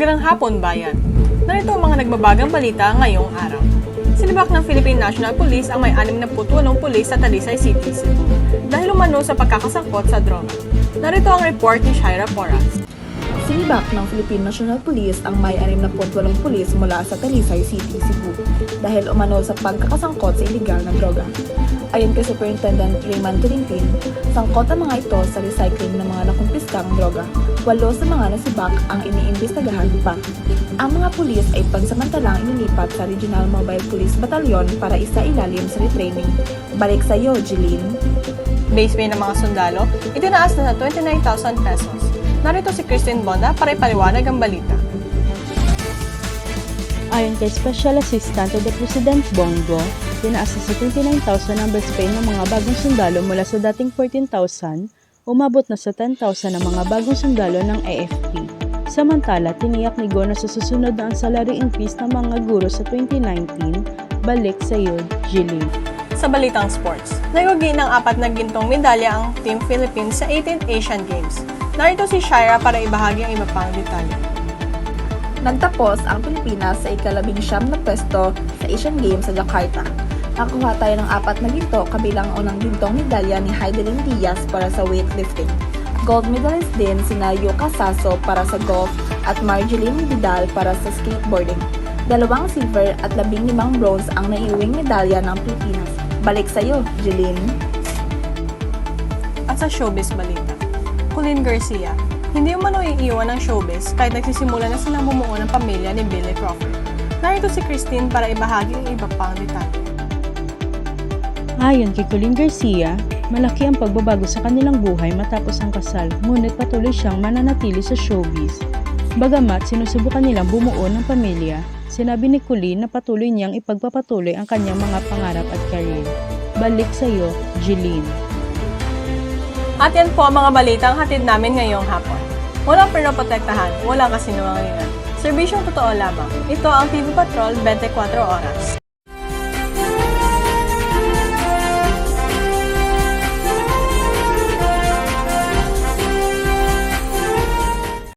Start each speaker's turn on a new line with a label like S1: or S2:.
S1: Magandang hapon, bayan. Narito ang mga nagbabagang balita ngayong araw. Sinibak ng Philippine National Police ang may 68 pulis sa Talisay City, Cebu dahil umano sa pagkakasangkot sa droga. Narito ang report ni Shaira Porras.
S2: Sinibak ng Philippine National Police ang may 68 pulis mula sa Talisay City, Cebu dahil umano sa pagkakasangkot sa iligal na droga. Ayon kay Superintendent Raymond Tulintin, sangkot ang mga ito sa recycling ng mga nakumpiskang droga. 8 sa mga nasibak ang iniimbestagahan pa. Ang mga pulis ay pansamantalang inilipat sa Regional Mobile Police Battalion para isailalim sa retraining. Balik sa iyo, Jeline.
S1: Base pay ng mga sundalo, itinaas na sa 29,000 pesos. Narito si Christine Bonda para ipaliwanag ang balita.
S3: Ayon kay Special Assistant to the President Bongo, tinaas na sa 29,000 ang base pay ng mga bagong sundalo mula sa dating 14,000, umabot na sa 10,000 ang mga bagong sundalo ng AFP. Samantala, tiniyak ni Go na sa susunod na ang salary increase ng mga guro sa 2019, balik sa iyo, Jillian.
S1: Sa balitang sports, nagwagi ng 4 na gintong medalya ang Team Philippines sa 18th Asian Games. Narito si Shaira para ibahagi ang iba pang detalye.
S2: Nagtapos ang Pilipinas sa ika-19 na pwesto sa Asian Games sa Jakarta. Nakuha tayo ng 4 na ginto kabilang unang gintong medalya ni Heidelin Diaz para sa weightlifting. Gold medalist din sina Yuka Saso para sa golf at Marjeline Vidal para sa skateboarding. 2 silver at 15 bronze ang naiuwing medalya ng Pilipinas. Balik sa iyo, Jeline.
S1: At sa showbiz balita, Colleen Garcia, hindi umano iiwan ng showbiz kahit nagsisimula na silang bumuo ng pamilya ni Billy Crawford. Narito si Christine para ibahagi ang iba pang detalye.
S3: Ayon kay Colleen Garcia, malaki ang pagbabago sa kanilang buhay matapos ang kasal, ngunit patuloy siyang mananatili sa showbiz. Bagamat sinusubukan nilang bumuo ng pamilya, sinabi ni Colleen na patuloy niyang ipagpapatuloy ang kanyang mga pangarap at career. Balik sa iyo, Jeline.
S1: At yan po ang mga balitang hatid namin ngayong hapon. Walang pinoprotektahan, walang kasinungalingan. Serbisyong totoo lamang. Ito ang TV Patrol 24 Oras.